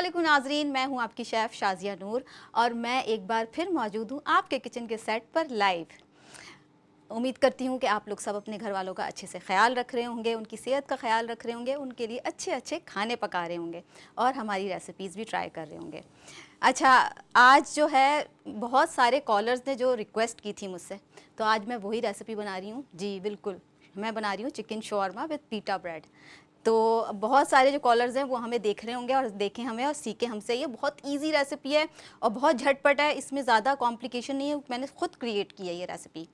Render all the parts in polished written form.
वालेकुम नाजरीन, मैं हूं आपकी शेफ़ शाजिया नूर और मैं एक बार फिर मौजूद हूं आपके किचन के सेट पर लाइव। उम्मीद करती हूं कि आप लोग सब अपने घर वालों का अच्छे से ख्याल रख रहे होंगे, उनकी सेहत का ख्याल रख रहे होंगे, उनके लिए अच्छे अच्छे खाने पका रहे होंगे और हमारी रेसिपीज़ भी ट्राई कर रहे होंगे। अच्छा, आज जो है बहुत सारे कॉलर्स ने जो रिक्वेस्ट की थी मुझसे, तो आज मैं वही रेसिपी बना रही हूँ। जी बिल्कुल, मैं बना रही हूँ चिकन शॉर्मा विद पीटा ब्रेड। तो बहुत सारे जो कॉलर्स हैं वो हमें देख रहे होंगे और देखें हमें और सीखें हमसे। ये बहुत इजी रेसिपी है और बहुत झटपट है, इसमें ज़्यादा कॉम्प्लिकेशन नहीं है। मैंने खुद क्रिएट की है ये रेसिपी।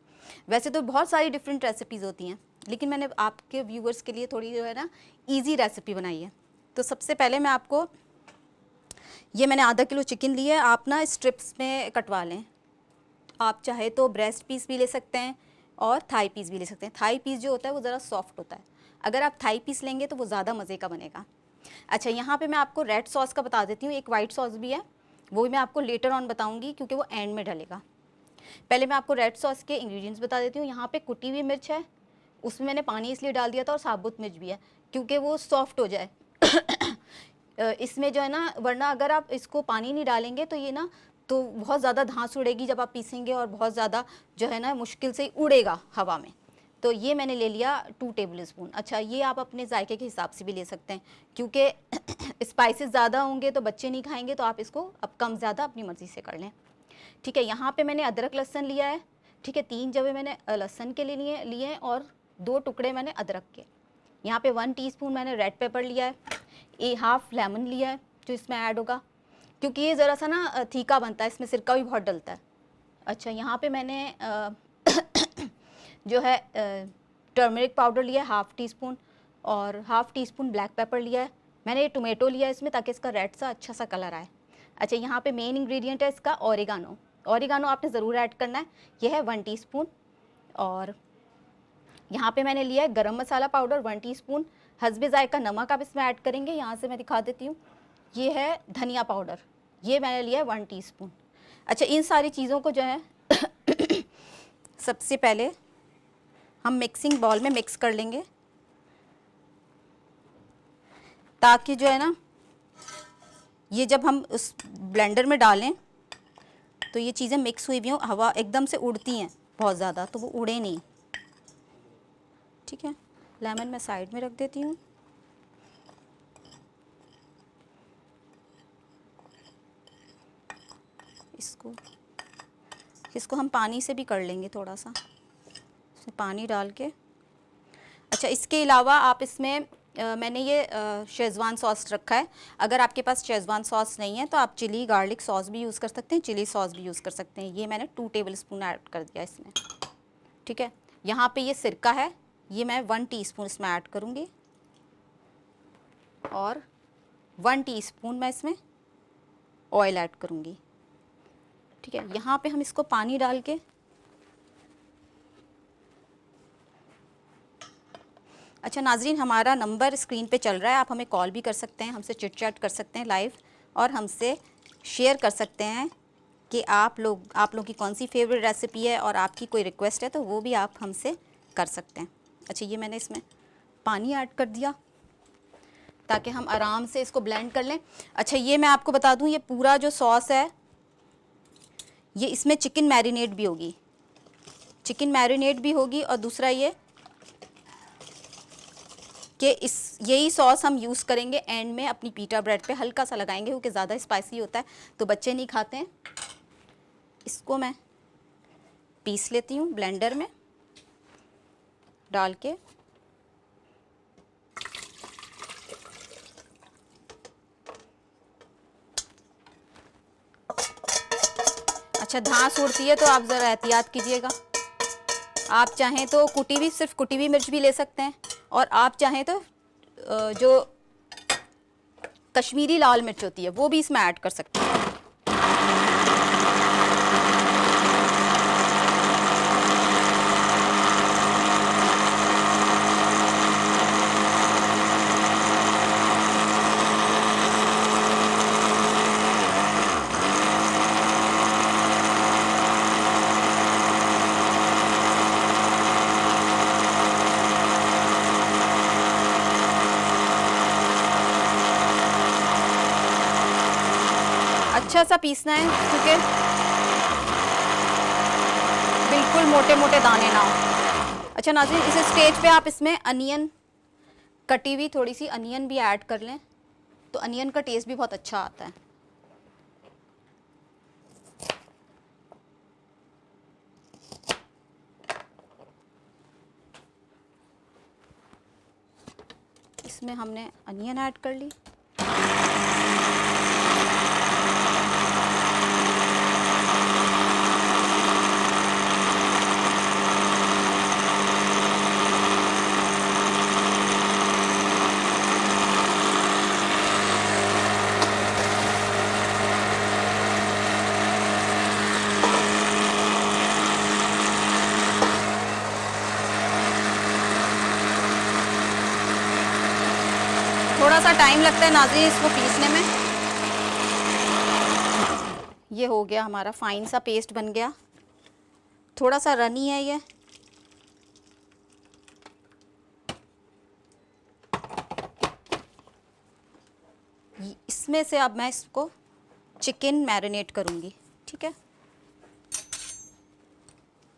वैसे तो बहुत सारी डिफरेंट रेसिपीज़ होती हैं, लेकिन मैंने आपके व्यूवर्स के लिए थोड़ी जो है ना ईजी रेसिपी बनाई है। तो सबसे पहले मैं आपको, ये मैंने आधा किलो चिकन लिया है। आप ना स्ट्रिप्स में कटवा लें। आप चाहे तो ब्रेस्ट पीस भी ले सकते हैं और थाई पीस भी ले सकते हैं। थाई पीस जो होता है वो ज़रा सॉफ्ट होता है। अगर आप थाई पीस लेंगे तो वो ज़्यादा मज़े का बनेगा। अच्छा, यहाँ पे मैं आपको रेड सॉस का बता देती हूँ। एक वाइट सॉस भी है, वो भी मैं आपको लेटर ऑन बताऊँगी क्योंकि वो एंड में डलेगा। पहले मैं आपको रेड सॉस के इंग्रेडिएंट्स बता देती हूँ। यहाँ पे कुटी हुई मिर्च है, उसमें मैंने पानी इसलिए डाल दिया था, और साबुत मिर्च भी है क्योंकि वो सॉफ्ट हो जाए। इसमें जो है ना, वरना अगर आप इसको पानी नहीं डालेंगे तो ये ना तो बहुत ज़्यादा धांस उड़ेगी जब आप पीसेंगे और बहुत ज़्यादा जो है ना मुश्किल से उड़ेगा हवा में। तो ये मैंने ले लिया 2 टेबल स्पून। अच्छा, ये आप अपने जायके के हिसाब से भी ले सकते हैं क्योंकि स्पाइसेस ज़्यादा होंगे तो बच्चे नहीं खाएंगे, तो आप इसको अब कम ज़्यादा अपनी मर्ज़ी से कर लें। ठीक है, यहाँ पे मैंने अदरक लहसुन लिया है। ठीक है, 3 जवे मैंने लहसुन के लिए हैं और 2 टुकड़े मैंने अदरक के। यहाँ पे 1 टीस्पून मैंने रेड पेपर लिया है। हाफ लेमन लिया है जो इसमें ऐड होगा क्योंकि ये ज़रा सा ना तीखा बनता है, इसमें सिरका भी बहुत डलता है। अच्छा, यहाँ पे मैंने जो है टर्मरिक पाउडर लिया है हाफ़ टी स्पून, और half tea spoon black pepper लिया है। मैंने ये टोमेटो लिया है इसमें ताकि इसका रेड सा अच्छा सा कलर आए। अच्छा, यहाँ पे मेन इंग्रेडिएंट है इसका ओरिगानो। ओरिगानो आपने ज़रूर ऐड करना है, यह है 1 टीस्पून। और यहाँ पे मैंने लिया है गरम मसाला पाउडर 1 टीस्पून। हस्बे ज़ायका नमक आप इसमें ऐड करेंगे, यहाँ से मैं दिखा देती हूँ। ये है धनिया पाउडर, ये मैंने लिया है 1 टीस्पून। अच्छा, इन सारी चीज़ों को जो है सबसे पहले हम मिक्सिंग बाउल में मिक्स कर लेंगे ताकि जो है ना ये जब हम उस ब्लेंडर में डालें तो ये चीज़ें मिक्स हुई भी हों। हवा एकदम से उड़ती हैं बहुत ज़्यादा, तो वो उड़े नहीं। ठीक है, लेमन मैं साइड में रख देती हूँ। इसको हम पानी से भी कर लेंगे थोड़ा सा, इसमें पानी डाल के। अच्छा, इसके अलावा आप इसमें मैंने ये शेज़वान सॉस रखा है। अगर आपके पास शेज़वान सॉस नहीं है तो आप चिली गार्लिक सॉस भी यूज़ कर सकते हैं, चिली सॉस भी यूज़ कर सकते हैं। ये मैंने 2 टेबल स्पून ऐड कर दिया इसमें। ठीक है, यहाँ पे ये सिरका है, ये मैं 1 टीस्पून इसमें ऐड करूँगी, और 1 टीस्पून मैं इसमें ऑयल ऐड करूँगी। ठीक है, यहाँ पे हम इसको पानी डाल के, अच्छा नाजरीन, हमारा नंबर स्क्रीन पे चल रहा है, आप हमें कॉल भी कर सकते हैं, हमसे चिट चैट कर सकते हैं लाइव, और हमसे शेयर कर सकते हैं कि आप लोगों की कौन सी फेवरेट रेसिपी है और आपकी कोई रिक्वेस्ट है तो वो भी आप हमसे कर सकते हैं। अच्छा, ये मैंने इसमें पानी ऐड कर दिया ताकि हम आराम से इसको ब्लेंड कर लें। अच्छा, ये मैं आपको बता दूँ, ये पूरा जो सॉस है ये इसमें चिकन मैरिनेट भी होगी, चिकन मैरिनेट भी होगी, और दूसरा ये कि यही सॉस हम यूज़ करेंगे एंड में अपनी पीटा ब्रेड पे, हल्का सा लगाएंगे क्योंकि ज़्यादा स्पाइसी होता है तो बच्चे नहीं खाते हैं। इसको मैं पीस लेती हूँ ब्लेंडर में डाल के। अच्छा, धांस उड़ती है तो आप ज़रा एहतियात कीजिएगा। आप चाहें तो सिर्फ कुटी हुई मिर्च भी ले सकते हैं, और आप चाहें तो जो कश्मीरी लाल मिर्च होती है वो भी इसमें ऐड कर सकते हैं। अच्छा सा पीसना है क्योंकि बिल्कुल मोटे मोटे दाने ना हो। अच्छा नाज़रीन, इस स्टेज पे आप इसमें अनियन, कटी हुई थोड़ी सी अनियन भी ऐड कर लें तो अनियन का टेस्ट भी बहुत अच्छा आता है। इसमें हमने अनियन ऐड कर ली। थोड़ा सा टाइम लगता है नाज़रीन इसको पीसने में। ये हो गया हमारा फाइन सा पेस्ट बन गया, थोड़ा सा रनी है ये। इसमें से अब मैं इसको चिकन मैरिनेट करूँगी, ठीक है।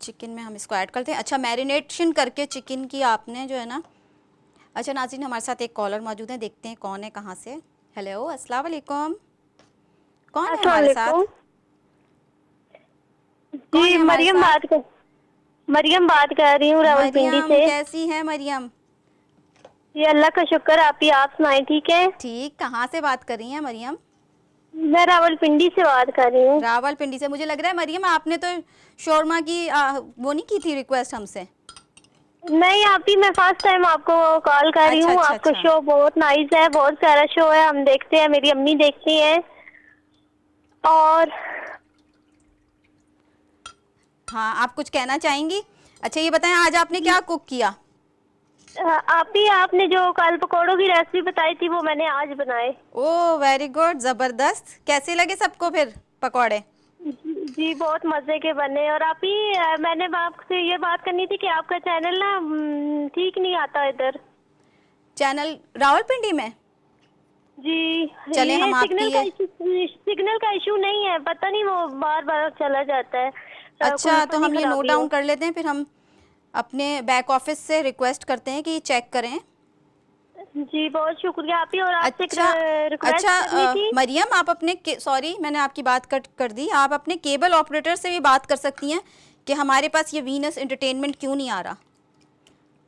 चिकन में हम इसको ऐड करते हैं। अच्छा, मैरिनेशन करके चिकन की आपने जो है ना। अच्छा नाज़रीन, हमारे साथ एक कॉलर मौजूद है, देखते हैं कौन है, कहाँ से। हेलो, अस्सलाम वालेकुम। कौन है हमारे साथ? कौन है जी हमारे साथ? मरियम बात कर रही हूँ रावलपिंडी मरियम, से। कैसी है मरियम? जी अल्लाह का शुक्र, आप सुनाए ठीक है? ठीक। कहाँ से बात कर रही हैं मरियम? मैं रावलपिंडी से बात कर रही हूँ। रावलपिंडी से। मुझे लग रहा है मरियम आपने तो शोरमा की वो नहीं की थी रिक्वेस्ट हमसे। नहीं मैं फर्स्ट टाइम आपको कॉल कर रही अच्छा हूँ। अच्छा आपका अच्छा। शो बहुत नाइस है, बहुत प्यारा शो है, हम देखते हैं, मेरी अम्मी देखती है। और हाँ, आप कुछ कहना चाहेंगी? अच्छा ये बताएं, आज आपने क्या कुक किया? आपने जो कल पकौड़ों की रेसिपी बताई थी वो मैंने आज बनाए। ओह वेरी गुड, ज़बरदस्त। कैसे लगे सबको फिर पकौड़े? जी बहुत मजे के बने। और मैंने आपसे ये बात करनी थी कि आपका चैनल ना ठीक नहीं आता इधर। चैनल रावलपिंडी में? जी चले ये हम आपकी ये। सिग्नल का इशू नहीं है, पता नहीं वो बार बार चला जाता है। कोई अच्छा, तो फनी हम ये नोट खराबी डाउन है। कर लेते हैं, फिर हम अपने बैक ऑफिस से रिक्वेस्ट करते हैं कि चेक करें। जी बहुत शुक्रिया आप ही। और आपसे एक अच्छा अच्छा, रिक्वेस्ट करनी थी। मरियम आप अपने सॉरी मैंने आपकी बात कट कर दी। आप अपने केबल ऑपरेटर से भी बात कर सकती हैं कि हमारे पास ये वीनस एंटरटेनमेंट क्यों नहीं आ रहा।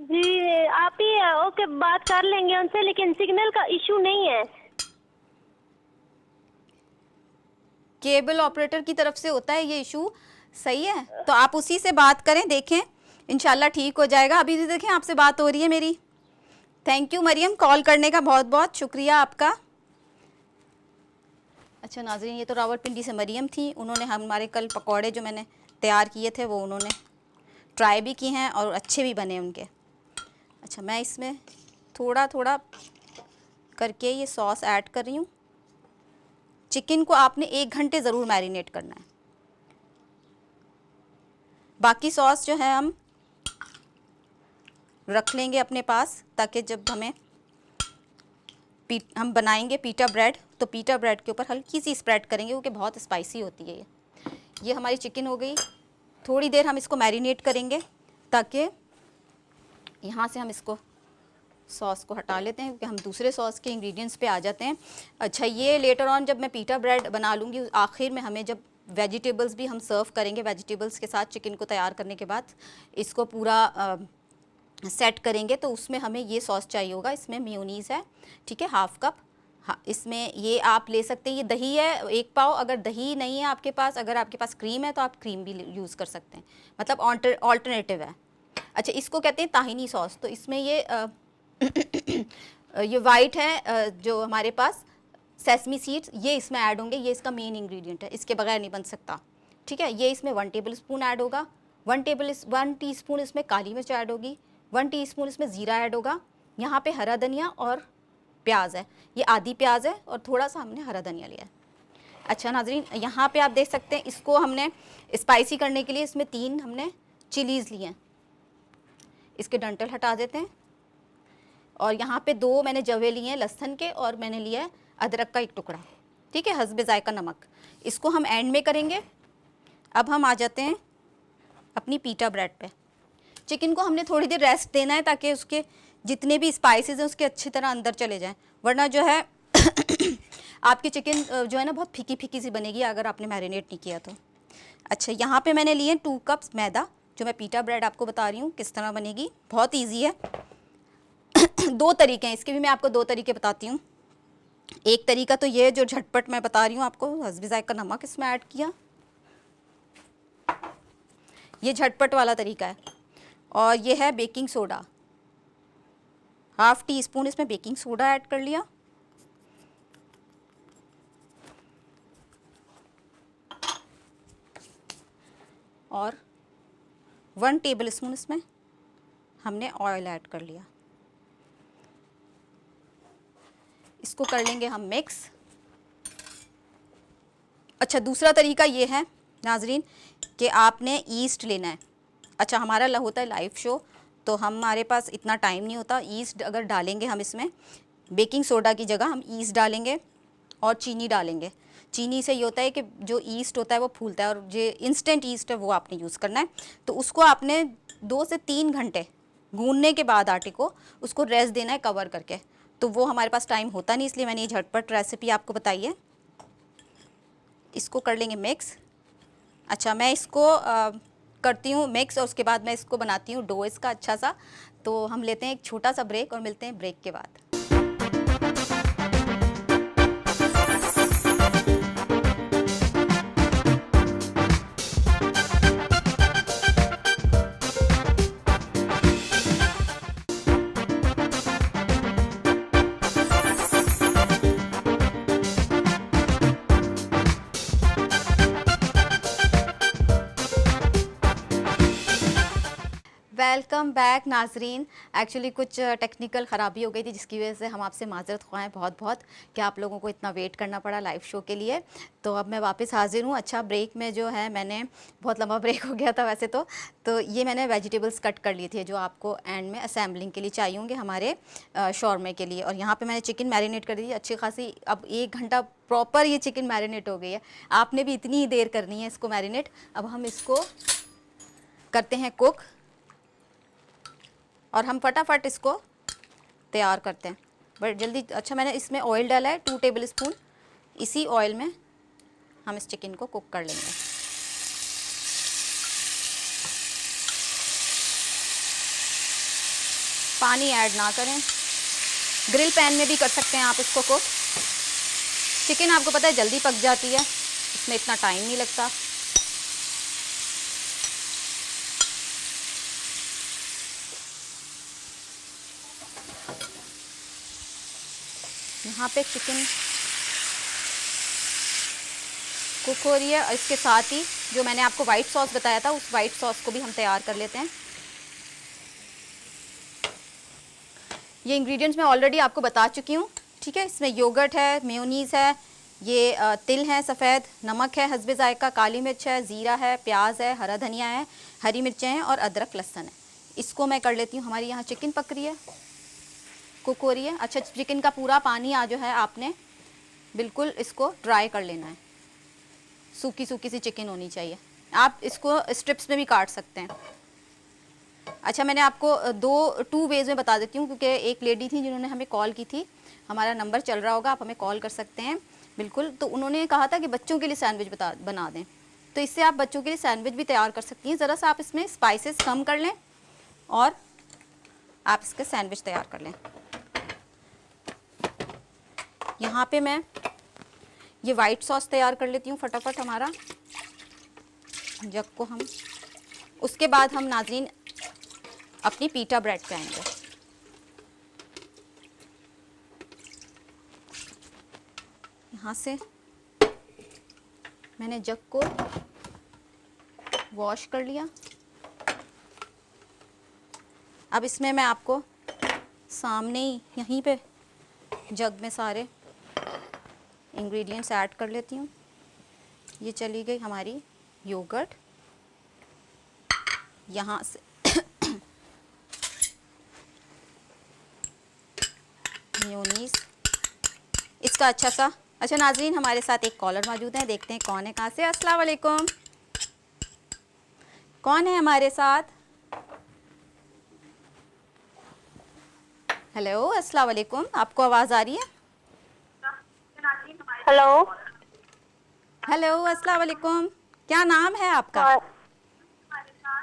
जी आप ही ओके, बात कर लेंगे उनसे, लेकिन सिग्नल का इशू नहीं है। केबल ऑपरेटर की तरफ से होता है ये इशू, सही है। तो आप उसी से बात करें, देखें इंशाल्लाह ठीक हो जाएगा। अभी भी देखें आपसे बात हो रही है मेरी। थैंक यू मरियम, कॉल करने का बहुत बहुत शुक्रिया आपका। अच्छा नाज़रीन, ये तो रावलपिंडी से मरियम थी। उन्होंने हमारे कल पकौड़े जो मैंने तैयार किए थे वो उन्होंने ट्राई भी किए हैं और अच्छे भी बने उनके। अच्छा, मैं इसमें थोड़ा थोड़ा करके ये सॉस ऐड कर रही हूँ। चिकन को आपने 1 घंटे ज़रूर मैरिनेट करना है। बाकी सॉस जो है हम रख लेंगे अपने पास, ताकि जब हम बनाएंगे पीटा ब्रेड, तो पीटा ब्रेड के ऊपर हल्की सी स्प्रेड करेंगे क्योंकि बहुत स्पाइसी होती है ये हमारी चिकन हो गई। थोड़ी देर हम इसको मैरिनेट करेंगे ताकि यहाँ से हम इसको सॉस को हटा लेते हैं, क्योंकि हम दूसरे सॉस के इंग्रेडिएंट्स पे आ जाते हैं। अच्छा, ये लेटर ऑन जब मैं पीटा ब्रेड बना लूँगी, आखिर में हमें जब वेजिटेबल्स भी हम सर्व करेंगे, वेजिटेबल्स के साथ चिकन को तैयार करने के बाद इसको पूरा सेट करेंगे, तो उसमें हमें ये सॉस चाहिए होगा। इसमें मेयोनीज़ है, ठीक है, हाफ़ कप। हाँ, इसमें ये आप ले सकते हैं, ये दही है 1 पाव। अगर दही नहीं है आपके पास, अगर आपके पास क्रीम है तो आप क्रीम भी यूज़ कर सकते हैं, मतलब ऑल्टरनेटिव है। अच्छा, इसको कहते हैं ताहिनी सॉस। तो इसमें ये ये वाइट है जो हमारे पास सेसमी सीड्स, ये इसमें ऐड होंगे। ये इसका मेन इंग्रेडिएंट है, इसके बगैर नहीं बन सकता, ठीक है। ये इसमें 1 टेबल स्पून ऐड होगा। 1 टीस्पून इसमें काली मिर्च ऐड होगी। 1 टीस्पून इसमें ज़ीरा ऐड होगा। यहाँ पे हरा धनिया और प्याज है, ये आधी प्याज है और थोड़ा सा हमने हरा धनिया लिया है। अच्छा नाजरीन, यहाँ पे आप देख सकते हैं, इसको हमने स्पाइसी करने के लिए इसमें 3 हमने चिलीज़ लिए हैं। इसके डंठल हटा देते हैं। और यहाँ पे 2 मैंने जवे लिए हैं लहसुन के, और मैंने लिया है अदरक का 1 टुकड़ा। ठीक है, हस्बे जायका नमक, इसको हम एंड में करेंगे। अब हम आ जाते हैं अपनी पीटा ब्रेड पे। चिकन को हमने थोड़ी देर रेस्ट देना है ताकि उसके जितने भी स्पाइसेस हैं उसके अच्छी तरह अंदर चले जाएं, वरना जो है आपकी चिकन जो है ना बहुत फीकी फीकी सी बनेगी अगर आपने मैरिनेट नहीं किया तो। अच्छा, यहाँ पे मैंने लिए 2 कप्स मैदा, जो मैं पीटा ब्रेड आपको बता रही हूँ किस तरह बनेगी, बहुत ईजी है। 2 तरीके हैं इसके भी, मैं आपको 2 तरीके बताती हूँ। एक तरीका तो ये जो झटपट मैं बता रही हूँ आपको, हस्बे जायका नमक इसमें ऐड किया, ये झटपट वाला तरीका है। और ये है बेकिंग सोडा, 1/2 टीस्पून इसमें बेकिंग सोडा ऐड कर लिया। और 1 टेबल स्पून इसमें हमने ऑयल ऐड कर लिया। इसको कर लेंगे हम मिक्स। अच्छा, दूसरा तरीका ये है नाजरीन कि आपने ईस्ट लेना है। अच्छा, हमारा होता है लाइव शो, तो हमारे पास इतना टाइम नहीं होता। ईस्ट अगर डालेंगे हम इसमें, बेकिंग सोडा की जगह हम ईस्ट डालेंगे और चीनी डालेंगे। चीनी से ये होता है कि जो ईस्ट होता है वो फूलता है, और जो इंस्टेंट ईस्ट है वो आपने यूज़ करना है। तो उसको आपने 2 से 3 घंटे गूंदने के बाद आटे को उसको रेस्ट देना है कवर करके। तो वो हमारे पास टाइम होता नहीं, इसलिए मैंने ये झटपट रेसिपी आपको बताई है। इसको कर लेंगे मिक्स। अच्छा, मैं इसको करती हूँ मिक्स और उसके बाद मैं इसको बनाती हूँ डो इसका अच्छा सा। तो हम लेते हैं एक छोटा सा ब्रेक और मिलते हैं ब्रेक के बाद। वेलकम बैक नाजरीन। एक्चुअली कुछ टेक्निकल ख़राबी हो गई थी जिसकी वजह से हम आपसे माजरत ख्वाह हैं बहुत बहुत कि आप लोगों को इतना वेट करना पड़ा लाइव शो के लिए। तो अब मैं वापस हाजिर हूँ। अच्छा, ब्रेक में जो है मैंने बहुत लंबा ब्रेक हो गया था वैसे तो ये मैंने वेजिटेबल्स कट कर लिए थे जो आपको एंड में असेंबलिंग के लिए चाहिए होंगे हमारे शौरमे के लिए। और यहाँ पर मैंने चिकन मैरिनेट कर दी अच्छी खासी। अब 1 घंटा प्रॉपर ये चिकन मैरिनेट हो गई है। आपने भी इतनी ही देर करनी है इसको मैरिनेट। अब हम इसको करते हैं कुक और हम फटाफट इसको तैयार करते हैं बट जल्दी। अच्छा, मैंने इसमें ऑयल डाला है 2 टेबल स्पून। इसी ऑयल में हम इस चिकन को कुक कर लेंगे। पानी ऐड ना करें, ग्रिल पैन में भी कर सकते हैं आप इसको कुक। चिकन आपको पता है जल्दी पक जाती है, इसमें इतना टाइम नहीं लगता। यहाँ पे चिकन कुक हो रही है और इसके साथ ही जो मैंने आपको वाइट सॉस बताया था उस वाइट सॉस को भी हम तैयार कर लेते हैं। ये इंग्रेडिएंट्स मैं ऑलरेडी आपको बता चुकी हूँ, ठीक है। इसमें योगर्ट है, मेयोनीज़ है, ये तिल है सफ़ेद, नमक है हस्बे जायका, काली मिर्च है, ज़ीरा है, प्याज है, हरा धनिया है, हरी मिर्चें हैं और अदरक लहसुन है। इसको मैं कर लेती हूँ। हमारी यहाँ चिकन पक रही है, कुक हो रही है। अच्छा, चिकन का पूरा पानी जो है आपने बिल्कुल इसको ड्राई कर लेना है। सूखी सूखी सी चिकन होनी चाहिए। आप इसको स्ट्रिप्स में भी काट सकते हैं। अच्छा, मैंने आपको 2 वेज़ में बता देती हूँ क्योंकि एक लेडी थी जिन्होंने हमें कॉल की थी। हमारा नंबर चल रहा होगा, आप हमें कॉल कर सकते हैं बिल्कुल। तो उन्होंने कहा था कि बच्चों के लिए सैंडविच बना दें, तो इससे आप बच्चों के लिए सैंडविच भी तैयार कर सकती हैं। ज़रा सा आप इसमें स्पाइसेस कम कर लें और आप इसके सैंडविच तैयार कर लें। यहाँ पे मैं ये वाइट सॉस तैयार कर लेती हूँ फटाफट हमारा जग को हम। उसके बाद हम नाज़रीन अपनी पीटा ब्रेड पे आएंगे। यहाँ से मैंने जग को वॉश कर लिया। अब इसमें मैं आपको सामने ही यहीं पे जग में सारे इंग्रेडिएंट्स ऐड कर लेती हूँ। ये चली गई हमारी योगर्ट, यहाँ से मेयोनीज़, इसका अच्छा सा अच्छा नाजरीन, हमारे साथ एक कॉलर मौजूद है, देखते हैं कौन है, कहाँ से। अस्सलाम वालेकुम, कौन है हमारे साथ? हेलो, अस्सलाम वालेकुम, आपको आवाज़ आ रही है? हेलो। हेलो, अस्सलाम वालेकुम, क्या नाम है आपका?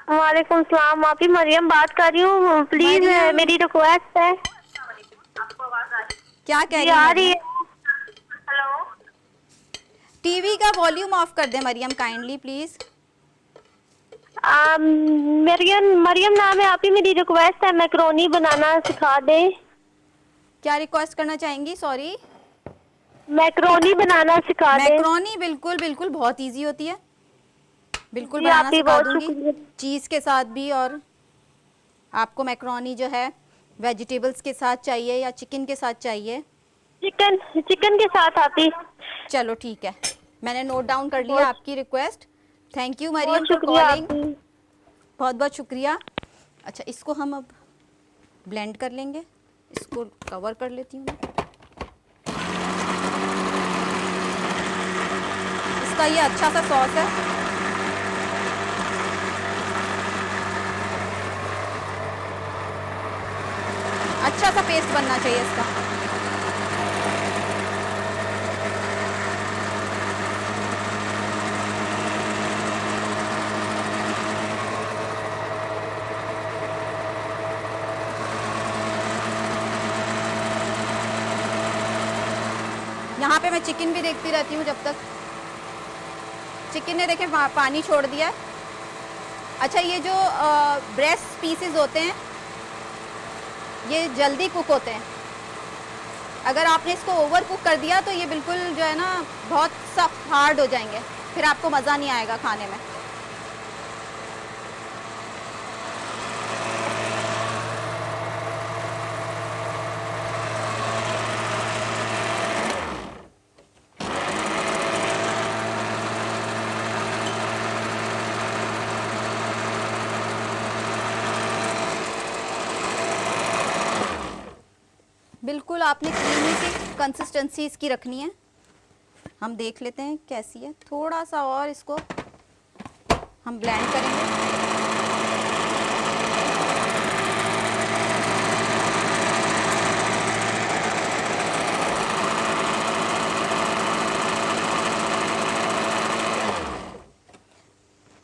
वालेकुम सलाम, आप ही मरियम बात कर रही हूँ। प्लीज मरियम, मेरी रिक्वेस्ट है। क्या कह जी रही है आ रही मरियम? है। हेलो। टीवी का वॉल्यूम ऑफ कर दे मरियम, काइंडली प्लीज़। मरियम मरियम नाम है, आप ही मेरी रिक्वेस्ट है, मैक्रोनी बनाना सिखा दें। क्या रिक्वेस्ट करना चाहेंगी? सॉरी। मैक्रोनी बनाना सिखा दें। मैक्रोनी, बिल्कुल बिल्कुल, बहुत इजी होती है, बिल्कुल जी बनाना आप ही सिखा बहुत दूंगी, शुक्रिया। चीज़ के साथ भी। और आपको मैक्रोनी जो है वेजिटेबल्स के साथ चाहिए या चिकन के साथ चाहिए? चिकन चिकन के साथ आप ही। चलो ठीक है, मैंने नोट डाउन कर लिया बहुत आपकी रिक्वेस्ट। थैंक यू मरियम बहुत फॉर शुक्रिया कॉलिंग, आप ही। बहुत बहुत शुक्रिया। अच्छा, इसको हम अब ब्लेंड कर लेंगे, इसको कवर कर लेती हूँ मैं। इसका ये अच्छा सा सॉस है, अच्छा सा पेस्ट बनना चाहिए इसका। यहाँ पे मैं चिकन भी देखती रहती हूँ जब तक। चिकन ने देखें पानी छोड़ दिया है। अच्छा, ये जो ब्रेस्ट पीसेस होते हैं ये जल्दी कुक होते हैं। अगर आपने इसको ओवर कुक कर दिया तो ये बिल्कुल जो है ना बहुत सख्त हार्ड हो जाएंगे, फिर आपको मज़ा नहीं आएगा खाने में। बिल्कुल आपने क्रीमी सी कंसिस्टेंसी इसकी रखनी है। हम देख लेते हैं कैसी है, थोड़ा सा और इसको हम ब्लेंड करेंगे।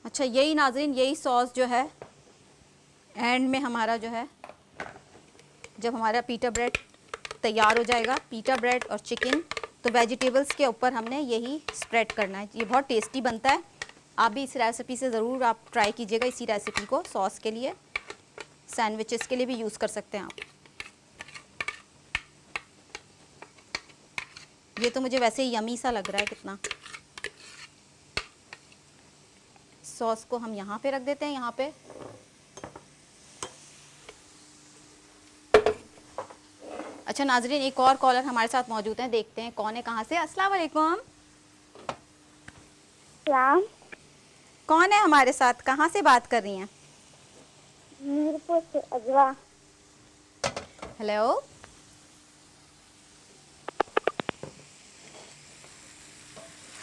अच्छा, यही नाज़रीन, यही सॉस जो है एंड में हमारा जो है, जब हमारा पीटा ब्रेड तैयार हो जाएगा, पीटा ब्रेड और चिकन, तो वेजिटेबल्स के ऊपर हमने यही स्प्रेड करना है। ये बहुत टेस्टी बनता है, आप भी इस रेसिपी से ज़रूर आप ट्राई कीजिएगा। इसी रेसिपी को सॉस के लिए, सैंडविचेस के लिए भी यूज़ कर सकते हैं आप। ये तो मुझे वैसे ही यमी सा लग रहा है कितना। सॉस को हम यहाँ पे रख देते हैं, यहाँ पे। अच्छा नाजरीन, एक और कॉलर हमारे साथ मौजूद हैं, देखते हैं कौन है, कहाँ से। अस्सलाम वालेकुम, कौन है हमारे साथ, कहाँ से बात कर रही हैं? मीरपुर से अजवा। हेलो,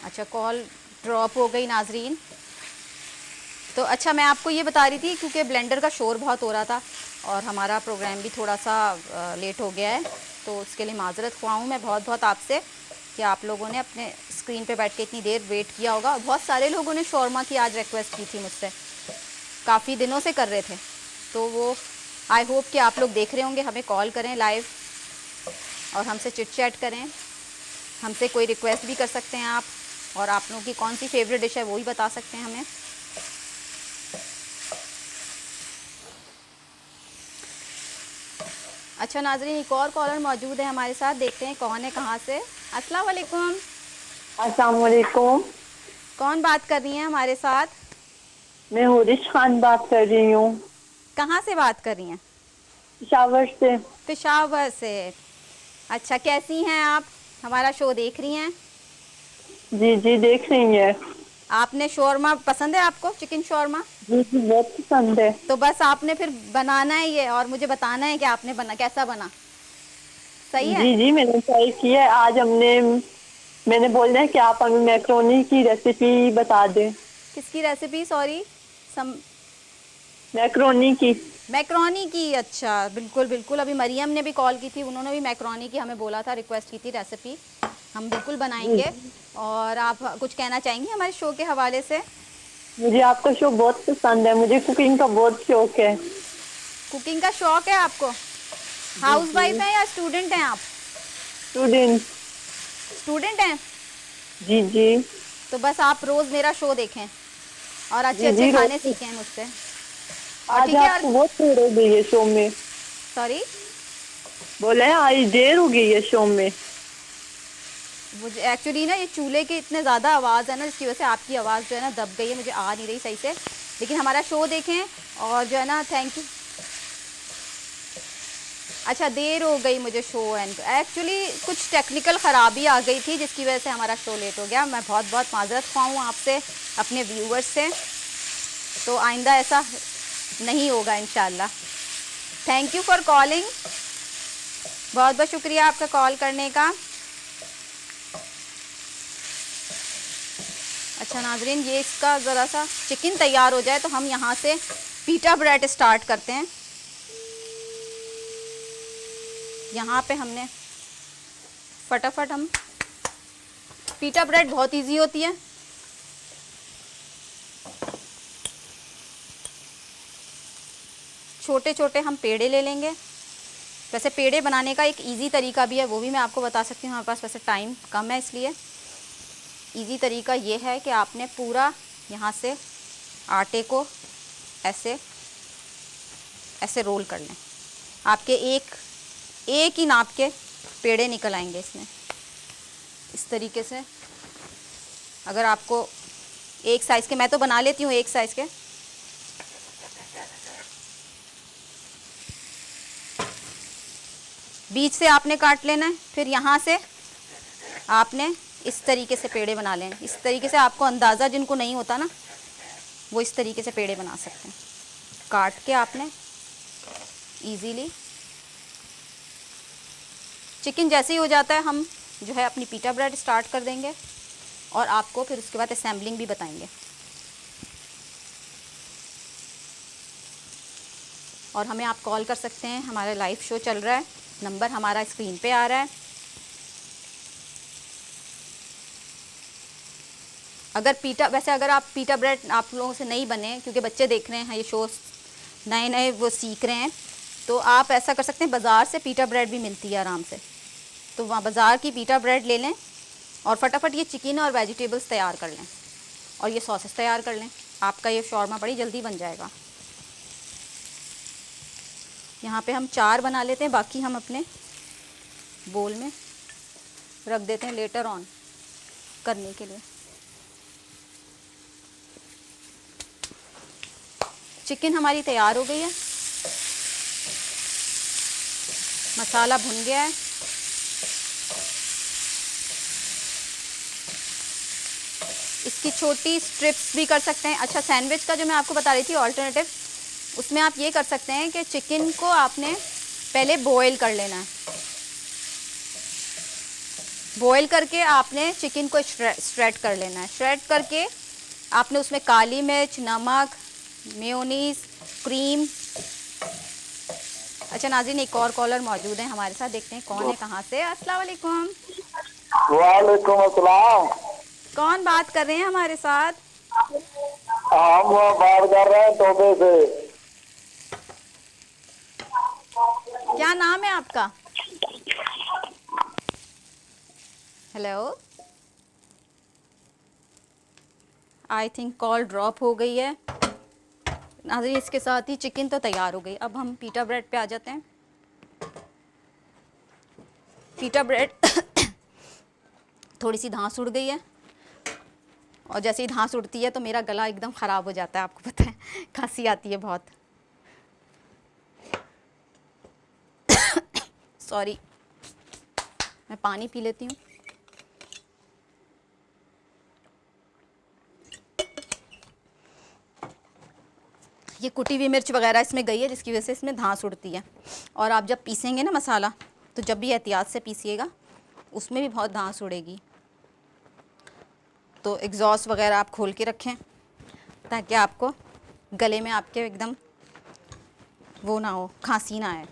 अच्छा कॉल ड्रॉप हो गई नाजरीन। तो अच्छा, मैं आपको ये बता रही थी, क्योंकि ब्लेंडर का शोर बहुत हो रहा था और हमारा प्रोग्राम भी थोड़ा सा लेट हो गया है, तो उसके लिए माजरत ख्वाह हूँ मैं बहुत बहुत आपसे कि आप लोगों ने अपने स्क्रीन पे बैठ के इतनी देर वेट किया होगा। और बहुत सारे लोगों ने शौरमा की आज रिक्वेस्ट की थी मुझसे, काफ़ी दिनों से कर रहे थे, तो वो आई होप कि आप लोग देख रहे होंगे। हमें कॉल करें लाइव और हमसे चिट चैट करें, हमसे कोई रिक्वेस्ट भी कर सकते हैं आप, और आप लोगों की कौन सी फेवरेट डिश है वो भी बता सकते हैं हमें। अच्छा नाजरीन, एक और कॉलर मौजूद है हमारे साथ, देखते हैं कौन है, कहाँ से। अस्सलाम वालेकुम, अस्सलाम वालेकुम। कौन बात कर रही हैं हमारे साथ? मैं हुरिश खान बात कर रही हूँ, कहाँ से बात कर रही हैं? पेशावर से। पेशावर से। अच्छा, कैसी हैं आप, हमारा शो देख रही हैं? जी जी देख रही है। आपने शौरमा पसंद है आपको, चिकन शौरमा? जी जी बहुत पसंद है। तो बस आपने फिर बनाना है ये और मुझे बताना है कि आपने कैसा बना। सही है? जी जी मैंने ट्राई किया है। आज हमने मैंने बोला है कि आप हमें मैक्रोनी की रेसिपी बता दें। किसकी रेसिपी? सॉरी, सम मैक्रोनी की। मैक्रोनी की। अच्छा, बिल्कुल बिल्कुल। अभी मरियम ने भी कॉल की थी, उन्होंने भी मैक्रोनी की हमें बोला था, रिक्वेस्ट की थी रेसिपी। हम बिल्कुल जी, बनाएंगे। और आप कुछ कहना चाहेंगी हमारे शो के हवाले से? मुझे आपका शो बहुत पसंद है, मुझे कुकिंग का बहुत शौक है। कुकिंग का शौक है आपको? जी हाउस वाइफ जी। हैं या स्टूडेंट हैं आप? स्टूडेंट। स्टूडेंट हैं। जी जी। तो बस आप रोज़ मेरा शो देखें और अच्छे जी अच्छे जी खाने रोज। सीखें मुझसे। और आज ठीक है। और आपको बहुत देर हो गई है शो में। सॉरी, बोला है आज देर हो गई है शो में। मुझे एक्चुअली ना ये चूल्हे की इतने ज़्यादा आवाज़ है ना, जिसकी वजह से आपकी आवाज़ जो है ना दब गई है, मुझे आ नहीं रही सही से। लेकिन हमारा शो देखें और जो है ना, थैंक यू। अच्छा, देर हो गई मुझे शो एंड एक्चुअली कुछ टेक्निकल ख़राबी आ गई थी, जिसकी वजह से हमारा शो लेट हो गया। मैं बहुत बहुत माजरत ख्वाह हूँ आपसे, अपने व्यूवर्स से। तो आइंदा ऐसा नहीं होगा इंशाल्लाह। Thank you for calling. बहुत बहुत शुक्रिया आपका कॉल करने का। अच्छा नाजरीन, ये इसका ज़रा सा चिकन तैयार हो जाए तो हम यहाँ से पीटा ब्रेड स्टार्ट करते हैं। यहाँ पे हमने फटाफट हम पीटा ब्रेड बहुत इजी होती है। छोटे छोटे हम पेड़े ले लेंगे। वैसे पेड़े बनाने का एक इजी तरीका भी है, वो भी मैं आपको बता सकती हूँ। हमारे पास वैसे टाइम कम है, इसलिए इजी तरीका ये है कि आपने पूरा यहाँ से आटे को ऐसे ऐसे रोल कर लें। आपके एक ही नाप के पेड़े निकल आएंगे इसमें, इस तरीके से। अगर आपको एक साइज़ के, मैं तो बना लेती हूँ एक साइज़ के। बीच से आपने काट लेना है, फिर यहाँ से आपने इस तरीके से पेड़े बना लें। इस तरीके से आपको अंदाज़ा जिनको नहीं होता ना, वो इस तरीके से पेड़े बना सकते हैं। काट के आपने इजीली। चिकन जैसे ही हो जाता है, हम जो है अपनी पीटा ब्रेड स्टार्ट कर देंगे और आपको फिर उसके बाद असेंबलिंग भी बताएंगे। और हमें आप कॉल कर सकते हैं, हमारा लाइव शो चल रहा है, नंबर हमारा स्क्रीन पे आ रहा है। अगर आप पीटा ब्रेड आप लोगों से नहीं बने, क्योंकि बच्चे देख रहे हैं ये शो, नए नए वो सीख रहे हैं, तो आप ऐसा कर सकते हैं, बाज़ार से पीटा ब्रेड भी मिलती है आराम से। तो वहाँ बाज़ार की पीटा ब्रेड ले लें और फटाफट ये चिकन और वेजिटेबल्स तैयार कर लें और ये सॉसेस तैयार कर लें। आपका ये शॉर्मा बड़ी जल्दी बन जाएगा। यहाँ पे हम 4 बना लेते हैं, बाकी हम अपने बोल में रख देते हैं लेटर ऑन करने के लिए। चिकन हमारी तैयार हो गई है, मसाला भुन गया है। इसकी छोटी स्ट्रिप्स भी कर सकते हैं। अच्छा, सैंडविच का जो मैं आपको बता रही थी ऑल्टरनेटिव, उसमें आप ये कर सकते हैं कि चिकन को आपने पहले बॉईल कर लेना है। बॉईल करके आपने चिकन को श्रेड कर लेना है। श्रेड करके आपने उसमें काली मिर्च, नमक, मेयोनीज, क्रीम। अच्छा नाज़रीन, एक और कॉलर मौजूद है हमारे साथ, देखते हैं कौन है, कहाँ से। अस्सलाम वालेकुम। वालेकुम अस्सलाम। कौन बात कर रहे हैं हमारे साथ? हम बात कर रहे हैं तोबे से। क्या नाम है आपका? Hello, I think call drop हो गई है। नाज़रीन, इसके साथ ही चिकन तो तैयार हो गई। अब हम पीटा ब्रेड पे आ जाते हैं। पीटा ब्रेड थोड़ी सी धांस उड़ गई है, और जैसे ही धांस उड़ती है तो मेरा गला एकदम ख़राब हो जाता है, आपको पता है, खांसी आती है बहुत। सॉरी, मैं पानी पी लेती हूँ। ये कुटी हुई मिर्च वगैरह इसमें गई है, जिसकी वजह से इसमें धांस उड़ती है। और आप जब पीसेंगे ना मसाला, तो जब भी एहतियात से पीसिएगा, उसमें भी बहुत धांस उड़ेगी। तो एग्जॉस्ट वगैरह आप खोल के रखें ताकि आपको गले में आपके एकदम वो ना हो, खांसी ना आए।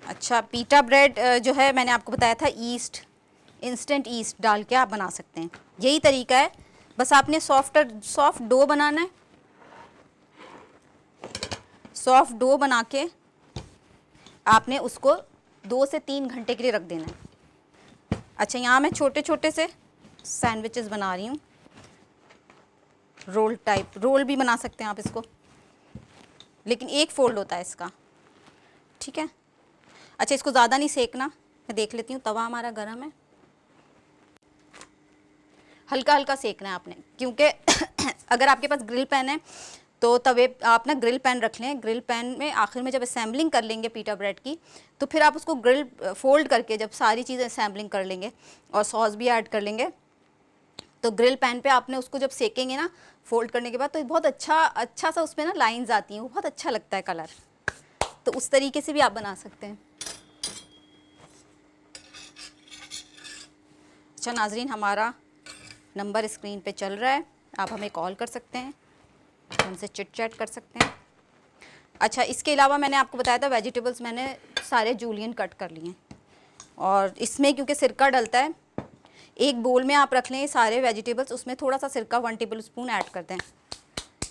अच्छा, पिटा ब्रेड जो है मैंने आपको बताया था ईस्ट, इंस्टेंट ईस्ट डाल के आप बना सकते हैं। यही तरीका है, बस आपने सॉफ्ट डो बनाना है। सॉफ्ट डो बना के आपने उसको 2 से 3 घंटे के लिए रख देना है। अच्छा, यहाँ मैं छोटे छोटे से सैंडविचेस बना रही हूँ, रोल टाइप। रोल भी बना सकते हैं आप इसको, लेकिन एक फोल्ड होता है इसका, ठीक है। अच्छा, इसको ज़्यादा नहीं सेकना, मैं देख लेती हूँ तवा हमारा गर्म है। हल्का हल्का सेकना है आपने, क्योंकि अगर आपके पास ग्रिल पैन है तो तवे आप ना ग्रिल पैन रख लें। ग्रिल पैन में आखिर में जब असेंबलिंग कर लेंगे पिटा ब्रेड की, तो फिर आप उसको ग्रिल फोल्ड करके जब सारी चीज़ें असेंबलिंग कर लेंगे और सॉस भी ऐड कर लेंगे, तो ग्रिल पैन पे आपने उसको जब सेकेंगे ना फोल्ड करने के बाद, तो बहुत अच्छा सा उसमें ना लाइंस आती हैं, वो बहुत अच्छा लगता है कलर। तो उस तरीके से भी आप बना सकते हैं। अच्छा नाजरीन, हमारा नंबर स्क्रीन पे चल रहा है, आप हमें कॉल कर सकते हैं, हमसे चिट चैट कर सकते हैं। अच्छा, इसके अलावा मैंने आपको बताया था वेजिटेबल्स मैंने सारे जूलियन कट कर लिए हैं, और इसमें क्योंकि सिरका डलता है, एक बोल में आप रख लें सारे वेजिटेबल्स, उसमें थोड़ा सा सिरका 1 टेबल स्पून ऐड कर दें,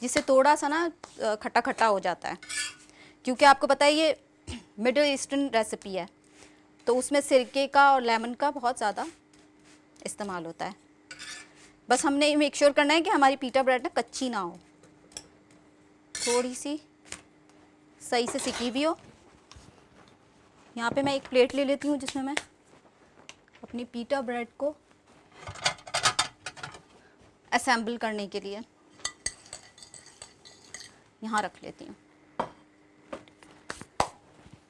जिससे थोड़ा सा ना खट्टा खट्टा हो जाता है। क्योंकि आपको पता है ये मिडल ईस्टर्न रेसिपी है, तो उसमें सिरके का और लेमन का बहुत ज़्यादा इस्तेमाल होता है। बस हमने मेक श्योर करना है कि हमारी पिटा ब्रेड ना कच्ची ना हो, थोड़ी सी सही से सिकी भी हो। यहाँ पे मैं एक प्लेट ले लेती हूँ जिसमें मैं अपनी पिटा ब्रेड को असेंबल करने के लिए यहाँ रख लेती हूँ।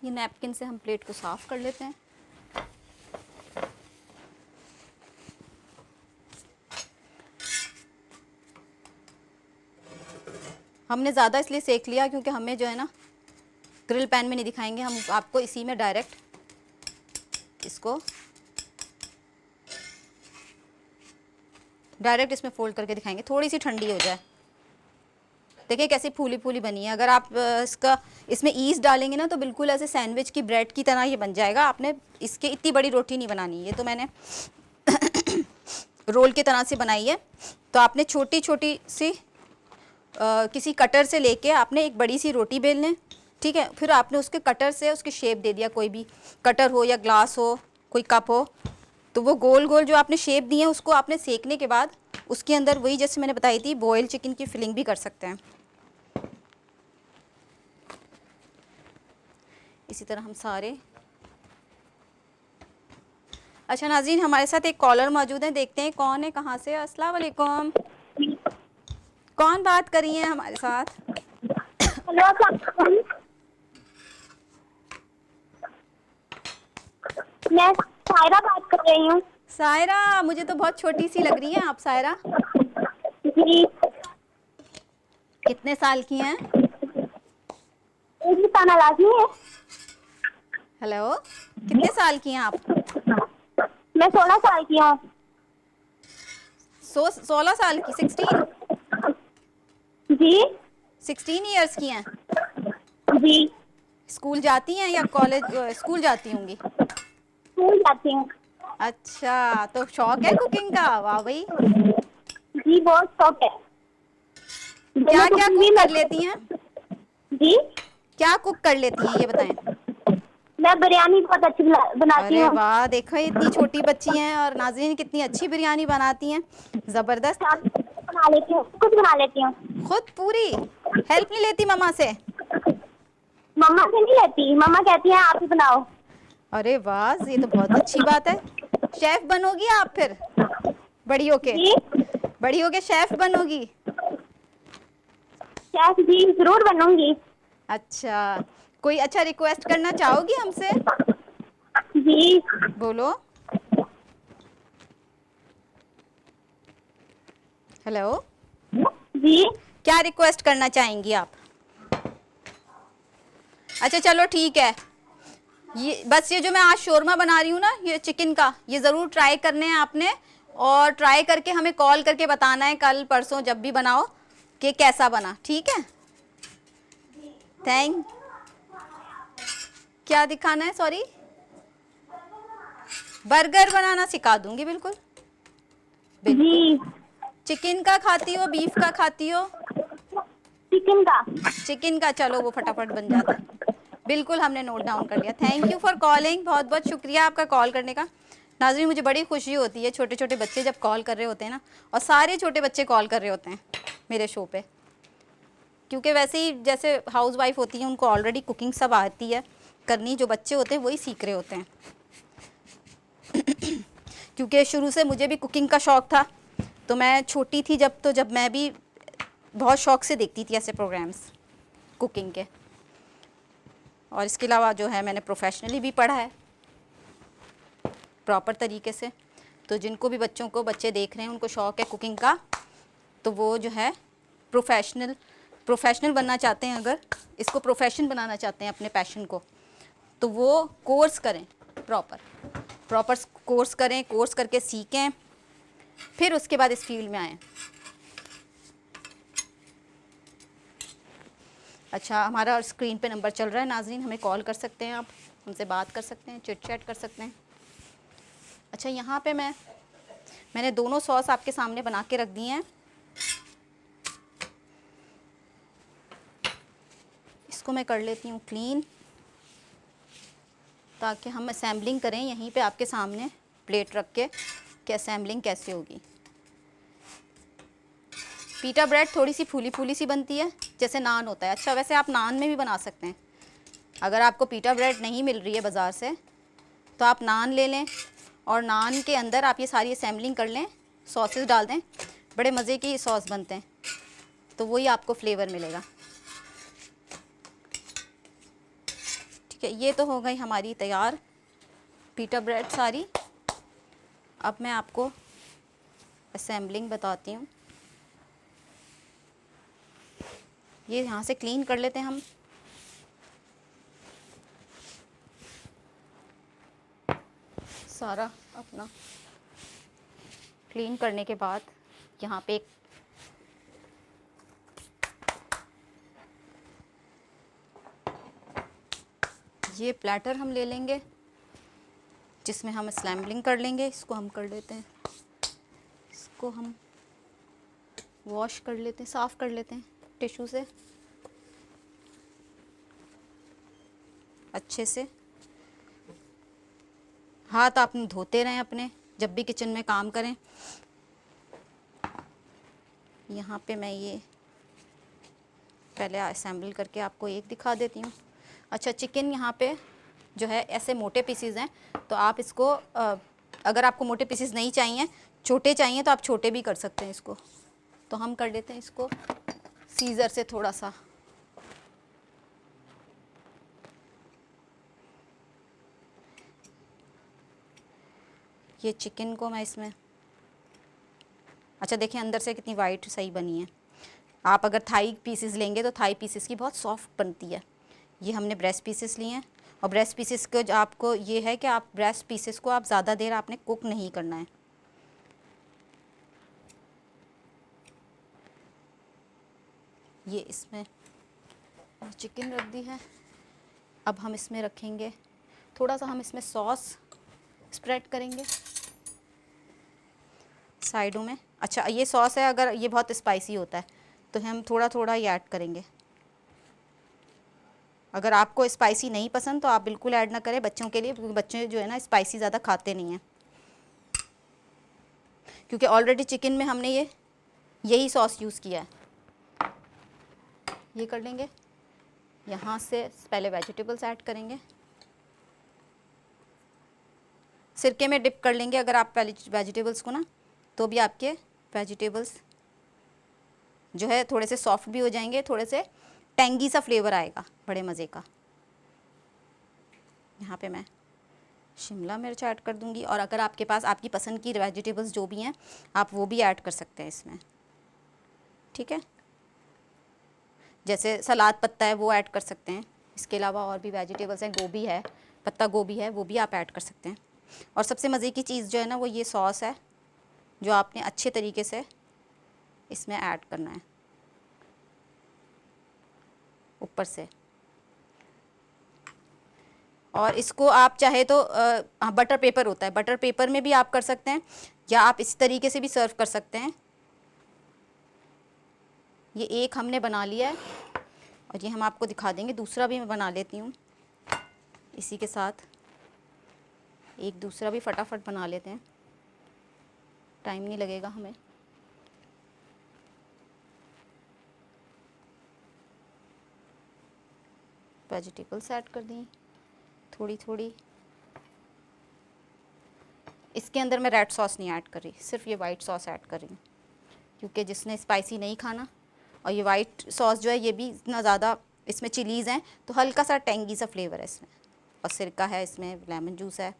ये नैपकिन से हम प्लेट को साफ़ कर लेते हैं। हमने ज़्यादा इसलिए सेक लिया क्योंकि हमें जो है ना ग्रिल पैन में नहीं दिखाएंगे, हम आपको इसी में डायरेक्ट इसमें फोल्ड करके दिखाएंगे, थोड़ी सी ठंडी हो जाए। देखिए कैसी फूली फूली बनी है। अगर आप इसमें ईस्ट डालेंगे ना तो बिल्कुल ऐसे सैंडविच की ब्रेड की तरह ये बन जाएगा। आपने इसके इतनी बड़ी रोटी नहीं बनानी, ये तो मैंने रोल की तरह से बनाई है। तो आपने छोटी छोटी सी किसी कटर से लेके आपने एक बड़ी सी रोटी बेल लें, ठीक है। फिर आपने उसके कटर से उसकी शेप दे दिया, कोई भी कटर हो या ग्लास हो, कोई कप हो, तो वो गोल गोल जो आपने शेप दी है उसको आपने सेकने के बाद उसके अंदर वही जैसे मैंने बताई थी बॉयल चिकन की फिलिंग भी कर सकते हैं। इसी तरह हम सारे। अच्छा नाज़रीन, हमारे साथ एक कॉलर मौजूद है, देखते हैं कौन है, कहाँ से। अस्सलाम वालेकुम, कौन बात कर रही है हमारे साथ? हेलो, मैं सायरा बात कर रही हूँ। सायरा, मुझे तो बहुत छोटी सी लग रही है आप सायरा। जी, कितने साल की हैं? एक बताना लाजमी है। हेलो, कितने साल की हैं आप? मैं 16 साल की हूँ। 16 साल की? 16? जी 16 ईयर्स की हैं? जी, स्कूल जाती हैं या कॉलेज? स्कूल जाती होंगी। स्कूल जाती हूँ। अच्छा, तो शौक है कुकिंग का? वाह भाई, जी बहुत शौक है। क्या क्या कुक कर लेती हैं? जी, क्या कुक कर लेती हैं ये बताएं। मैं बिरयानी बहुत अच्छी बनाती अरे हूँ। वाह, देखो इतनी छोटी बच्ची हैं और नाज़रीन कितनी अच्छी बिरयानी बनाती हैं, ज़बरदस्त। बना लेती हूँ, कुछ बना लेती हूँ। खुद पूरी? हेल्प नहीं लेती मम्मा से? मम्मा से नहीं लेती, मम्मा कहती है आप ही बनाओ। अरे वाह, ये तो बहुत अच्छी बात है। शेफ बनोगी आप फिर बड़ी होके? जी, बड़ी होके शेफ बनोगी? शेफ जी जरूर बनूंगी। अच्छा, कोई अच्छा रिक्वेस्ट करना चाहोगी हमसे? जी, बोलो। हेलो, जी, क्या रिक्वेस्ट करना चाहेंगी आप? अच्छा चलो ठीक है, ये बस ये जो मैं आज शोरमा बना रही हूँ ना, ये चिकन का, ये ज़रूर ट्राई करने हैं आपने। और ट्राई करके हमें कॉल करके बताना है कल परसों जब भी बनाओ कि कैसा बना, ठीक है? थैंक। क्या दिखाना है? सॉरी, बर्गर बनाना सिखा दूंगी, बिल्कुल बिल्कुल। जी, चिकन का खाती हो, बीफ का खाती हो? चिकन का। चिकन का, चलो वो फटाफट बन जाता है। बिल्कुल, हमने नोट डाउन कर लिया। थैंक यू फॉर कॉलिंग, बहुत बहुत शुक्रिया आपका कॉल करने का। नाज़रीन, मुझे बड़ी खुशी होती है छोटे छोटे बच्चे जब कॉल कर रहे होते हैं ना, और सारे छोटे बच्चे कॉल कर रहे होते हैं मेरे शो पे, क्योंकि वैसे ही जैसे हाउस वाइफ होती हैं उनको ऑलरेडी कुकिंग सब आती है करनी, जो बच्चे होते हैं वही सीख रहे होते हैं। क्योंकि शुरू से मुझे भी कुकिंग का शौक़ था, तो मैं छोटी थी जब मैं भी बहुत शौक़ से देखती थी ऐसे प्रोग्राम्स कुकिंग के। और इसके अलावा जो है मैंने प्रोफेशनली भी पढ़ा है प्रॉपर तरीके से। तो जिनको भी बच्चे देख रहे हैं उनको शौक़ है कुकिंग का, तो वो जो है प्रोफेशनल बनना चाहते हैं, अगर इसको प्रोफेशन बनाना चाहते हैं अपने पैशन को, तो वो कोर्स करें, प्रॉपर कोर्स करें, कोर्स करके सीखें, फिर उसके बाद इस फील्ड में आएँ। अच्छा, हमारा स्क्रीन पे नंबर चल रहा है नाज़रीन, हमें कॉल कर सकते हैं, आप हमसे बात कर सकते हैं, चिट चैट कर सकते हैं। अच्छा, यहाँ पे मैंने दोनों सॉस आपके सामने बना के रख दिए हैं। इसको मैं कर लेती हूँ क्लीन, ताकि हम असेंबलिंग करें यहीं पे आपके सामने प्लेट रख के कि असेंबलिंग कैसे होगी। पीटा ब्रेड थोड़ी सी फूली फूली सी बनती है, जैसे नान होता है। अच्छा, वैसे आप नान में भी बना सकते हैं। अगर आपको पीटा ब्रेड नहीं मिल रही है बाज़ार से, तो आप नान ले लें और नान के अंदर आप ये सारी असेंबलिंग कर लें, सॉसेस डाल दें, बड़े मज़े की सॉस बनते हैं, तो वही आपको फ्लेवर मिलेगा। ठीक है, ये तो हो गई हमारी तैयार पीटा ब्रेड सारी। अब मैं आपको असेंबलिंग बताती हूँ। ये यहाँ से क्लीन कर लेते हैं हम। सारा अपना क्लीन करने के बाद यहाँ पे ये प्लेटर हम ले लेंगे, जिसमें हम असेंबलिंग कर लेंगे। इसको हम कर लेते हैं, इसको हम वॉश कर लेते हैं, साफ़ कर लेते हैं टिश्यू से अच्छे से। हाथ आप धोते रहें अपने जब भी किचन में काम करें। यहाँ पे मैं ये पहले असेंबल करके आपको एक दिखा देती हूँ। अच्छा, चिकन यहाँ पे जो है ऐसे मोटे पीसीज हैं, तो आप इसको अगर आपको मोटे पीसीज नहीं चाहिए, छोटे चाहिए, तो आप छोटे भी कर सकते हैं इसको। तो हम कर लेते हैं इसको सीज़र से थोड़ा सा। ये चिकन को मैं इसमें, अच्छा देखिए अंदर से कितनी वाइट सही बनी है। आप अगर थाई पीसेस लेंगे तो थाई पीसेस की बहुत सॉफ्ट बनती है। ये हमने ब्रेस्ट पीसेस लिए हैं, और ब्रेस्ट पीसेस को आपको ये है कि आप ब्रेस्ट पीसेस को आप ज़्यादा देर आपने कुक नहीं करना है। ये इसमें चिकन रख दी है। अब हम इसमें रखेंगे थोड़ा सा, हम इसमें सॉस स्प्रेड करेंगे साइडों में। अच्छा, ये सॉस है, अगर ये बहुत स्पाइसी होता है तो हम थोड़ा थोड़ा ही ऐड करेंगे। अगर आपको स्पाइसी नहीं पसंद तो आप बिल्कुल ऐड ना करें बच्चों के लिए, क्योंकि बच्चे जो है ना स्पाइसी ज़्यादा खाते नहीं हैं। क्योंकि ऑलरेडी चिकन में हमने यही सॉस यूज़ किया है। ये कर लेंगे। यहाँ से पहले वेजिटेबल्स ऐड करेंगे, सिरके में डिप कर लेंगे अगर आप पहले वेजिटेबल्स को ना, तो भी आपके वेजिटेबल्स जो है थोड़े से सॉफ्ट भी हो जाएंगे, थोड़े से टेंगी सा फ्लेवर आएगा बड़े मज़े का। यहाँ पे मैं शिमला मिर्च ऐड कर दूँगी, और अगर आपके पास आपकी पसंद की वेजिटेबल्स जो भी हैं आप वो भी ऐड कर सकते हैं इसमें। ठीक है, जैसे सलाद पत्ता है वो ऐड कर सकते हैं। इसके अलावा और भी वेजिटेबल्स हैं, गोभी है, पत्ता गोभी है, वो भी आप ऐड कर सकते हैं। और सबसे मज़े की चीज़ जो है ना वो ये सॉस है, जो आपने अच्छे तरीके से इसमें ऐड करना है ऊपर से। और इसको आप चाहे तो बटर पेपर होता है, बटर पेपर में भी आप कर सकते हैं, या आप इस तरीके से भी सर्व कर सकते हैं। ये एक हमने बना लिया है और ये हम आपको दिखा देंगे, दूसरा भी मैं बना लेती हूँ इसी के साथ। एक दूसरा भी फटाफट बना लेते हैं, टाइम नहीं लगेगा हमें। वेजिटेबल्स ऐड कर दी थोड़ी थोड़ी। इसके अंदर मैं रेड सॉस नहीं ऐड कर रही, सिर्फ ये वाइट सॉस ऐड कर रही हूँ, क्योंकि जिसने स्पाइसी नहीं खाना, और ये वाइट सॉस जो है ये भी इतना ज़्यादा, इसमें चिलीज़ हैं तो हल्का सा टेंगी सा फ्लेवर है इसमें, और सिरका है इसमें, लेमन जूस है,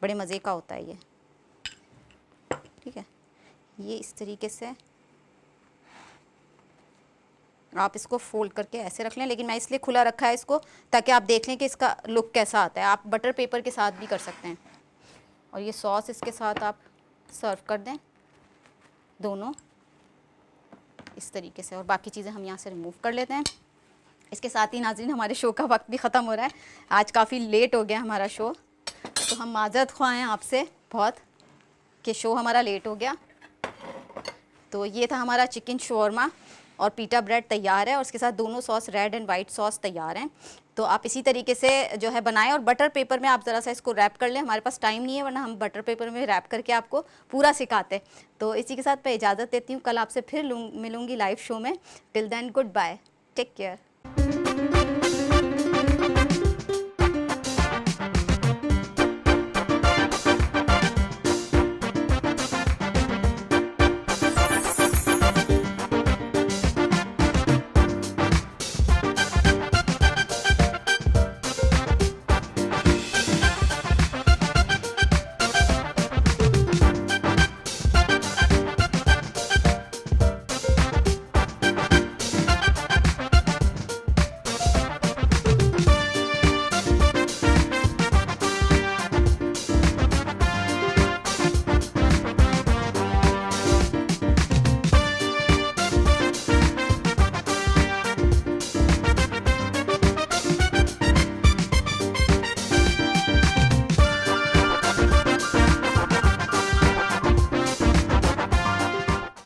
बड़े मज़े का होता है ये। ठीक है, ये इस तरीके से आप इसको फोल्ड करके ऐसे रख लें, लेकिन मैं इसलिए खुला रखा है इसको ताकि आप देख लें कि इसका लुक कैसा आता है। आप बटर पेपर के साथ भी कर सकते हैं। और ये सॉस इसके साथ आप सर्व कर दें दोनों इस तरीके से, और बाकी चीज़ें हम यहाँ से रिमूव कर लेते हैं। इसके साथ ही नाज़रीन हमारे शो का वक्त भी ख़त्म हो रहा है, आज काफ़ी लेट हो गया हमारा शो, तो हम माज़रत ख़्वाह हैं आपसे बहुत कि शो हमारा लेट हो गया। तो ये था हमारा चिकन शौरमा और पीटा ब्रेड तैयार है, और उसके साथ दोनों sauce red and white sauce तैयार हैं। तो आप इसी तरीके से जो है बनाएं, और बटर पेपर में आप ज़रा सा इसको रैप कर लें। हमारे पास टाइम नहीं है, वरना हम बटर पेपर में रैप करके आपको पूरा सिखाते। तो इसी के साथ मैं इजाज़त देती हूँ, कल आपसे फिर मिलूँगी लाइव शो में। Till then goodbye, take care.